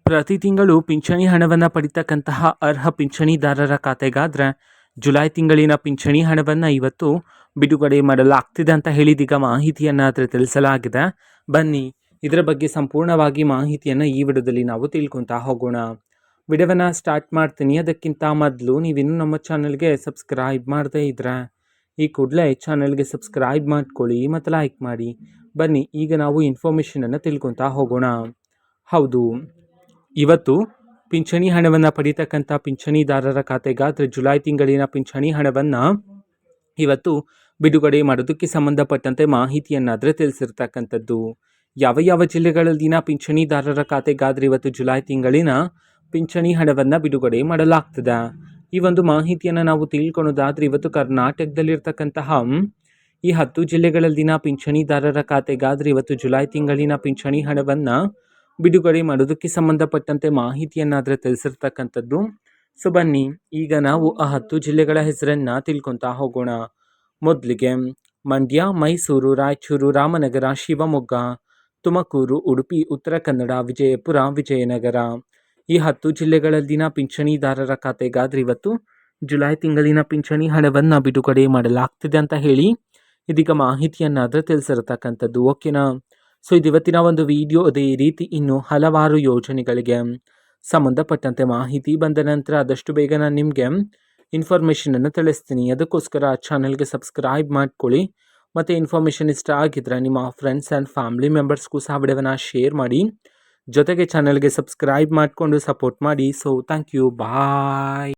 ಪ್ರತಿ ತಿಂಗಳು ಪಿಂಚಣಿ ಹಣವನ್ನು ಪಡಿತಕ್ಕಂತಹ ಅರ್ಹ ಪಿಂಚಣಿದಾರರ ಖಾತೆಗಾದರೆ ಜುಲೈ ತಿಂಗಳಿನ ಪಿಂಚಣಿ ಹಣವನ್ನು ಇವತ್ತು ಬಿಡುಗಡೆ ಮಾಡಲಾಗ್ತಿದೆ ಅಂತ ಹೇಳಿದೀಗ ಮಾಹಿತಿಯನ್ನು ತಿಳಿಸಲಾಗಿದೆ. ಬನ್ನಿ ಇದರ ಬಗ್ಗೆ ಸಂಪೂರ್ಣವಾಗಿ ಮಾಹಿತಿಯನ್ನು ಈ ವಿಡಿಯೋದಲ್ಲಿ ನಾವು ತಿಳ್ಕೊತಾ ಹೋಗೋಣ. ವಿಡಿಯೋವನ್ನು ಸ್ಟಾರ್ಟ್ ಮಾಡ್ತೀನಿ. ಅದಕ್ಕಿಂತ ಮೊದಲು ನೀವಿನ್ನೂ ನಮ್ಮ ಚಾನಲ್ಗೆ ಸಬ್ಸ್ಕ್ರೈಬ್ ಮಾಡದೇ ಇದ್ರೆ ಈ ಕೂಡಲೇ ಚಾನಲ್ಗೆ ಸಬ್ಸ್ಕ್ರೈಬ್ ಮಾಡ್ಕೊಳ್ಳಿ ಮತ್ತು ಲೈಕ್ ಮಾಡಿ. ಬನ್ನಿ ಈಗ ನಾವು ಇನ್ಫಾರ್ಮೇಷನನ್ನು ತಿಳ್ಕೊತಾ ಹೋಗೋಣ. ಹೌದು, ಇವತ್ತು ಪಿಂಚಣಿ ಹಣವನ್ನು ಪಡೀತಕ್ಕಂಥ ಪಿಂಚಣಿದಾರರ ಖಾತೆಗಾದರೆ ಜುಲೈ ತಿಂಗಳಿನ ಪಿಂಚಣಿ ಹಣವನ್ನು ಇವತ್ತು ಬಿಡುಗಡೆ ಮಾಡೋದಕ್ಕೆ ಸಂಬಂಧಪಟ್ಟಂತೆ ಮಾಹಿತಿಯನ್ನಾದರೆ ತಿಳಿಸಿರ್ತಕ್ಕಂಥದ್ದು. ಯಾವ ಯಾವ ಜಿಲ್ಲೆಗಳಲ್ಲಿನ ಪಿಂಚಣಿದಾರರ ಖಾತೆಗಾದರೆ ಇವತ್ತು ಜುಲೈ ತಿಂಗಳಿನ ಪಿಂಚಣಿ ಹಣವನ್ನು ಬಿಡುಗಡೆ ಮಾಡಲಾಗ್ತದೆ. ಈ ಒಂದು ಮಾಹಿತಿಯನ್ನು ನಾವು ತಿಳ್ಕೊಳೋದಾದರೆ ಇವತ್ತು ಕರ್ನಾಟಕದಲ್ಲಿರ್ತಕ್ಕಂತಹ ಈ 10 ಜಿಲ್ಲೆಗಳಲ್ಲಿನ ಪಿಂಚಣಿದಾರರ ಖಾತೆಗಾದರೆ ಇವತ್ತು ಜುಲೈ ತಿಂಗಳಿನ ಪಿಂಚಣಿ ಹಣವನ್ನು ಬಿಡುಗಡೆ ಮಾಡೋದಕ್ಕೆ ಸಂಬಂಧಪಟ್ಟಂತೆ ಮಾಹಿತಿಯನ್ನಾದರೆ ತಿಳಿಸಿರ್ತಕ್ಕಂಥದ್ದು. ಸೊ ಬನ್ನಿ ಈಗ ನಾವು ಆ 10 ಜಿಲ್ಲೆಗಳ ಹೆಸರನ್ನು ತಿಳ್ಕೊತಾ ಹೋಗೋಣ. ಮೊದಲಿಗೆ ಮಂಡ್ಯ, ಮೈಸೂರು, ರಾಯಚೂರು, ರಾಮನಗರ, ಶಿವಮೊಗ್ಗ, ತುಮಕೂರು, ಉಡುಪಿ, ಉತ್ತರ ಕನ್ನಡ, ವಿಜಯಪುರ, ವಿಜಯನಗರ. ಈ 10 ಜಿಲ್ಲೆಗಳಲ್ಲಿನ ಪಿಂಚಣಿದಾರರ ಖಾತೆಗಾದರೆ ಇವತ್ತು ಜುಲೈ ತಿಂಗಳಿನ ಪಿಂಚಣಿ ಹಣವನ್ನು ಬಿಡುಗಡೆ ಮಾಡಲಾಗ್ತಿದೆ ಅಂತ ಹೇಳಿ ಇದೀಗ ಮಾಹಿತಿಯನ್ನಾದರೆ ತಿಳಿಸಿರ್ತಕ್ಕಂಥದ್ದು. ಓಕೆನಾ? ಸೊ ಇದು ಇವತ್ತಿನ ಒಂದು ವಿಡಿಯೋ. ಅದೇ ರೀತಿ ಇನ್ನು ಹಲವಾರು ಯೋಜನೆಗಳಿಗೆ ಸಂಬಂಧಪಟ್ಟಂತೆ ಮಾಹಿತಿ ಬಂದ ನಂತರ ಆದಷ್ಟು ಬೇಗ ನಾನು ನಿಮಗೆ ಇನ್ಫಾರ್ಮೇಷನನ್ನು ತಿಳಿಸ್ತೀನಿ. ಅದಕ್ಕೋಸ್ಕರ ಚಾನಲ್ಗೆ ಸಬ್ಸ್ಕ್ರೈಬ್ ಮಾಡ್ಕೊಳ್ಳಿ ಮತ್ತು ಇನ್ಫಾರ್ಮೇಷನ್ ಇಷ್ಟ ಆಗಿದ್ರೆ ನಿಮ್ಮ ಫ್ರೆಂಡ್ಸ್ ಆ್ಯಂಡ್ ಫ್ಯಾಮಿಲಿ ಮೆಂಬರ್ಸ್ಗೂ ಸಹ ವಿಡಿಯೋವನ್ನು ಶೇರ್ ಮಾಡಿ. ಜೊತೆಗೆ ಚಾನಲ್ಗೆ ಸಬ್ಸ್ಕ್ರೈಬ್ ಮಾಡಿಕೊಂಡು ಸಪೋರ್ಟ್ ಮಾಡಿ. So thank you, bye.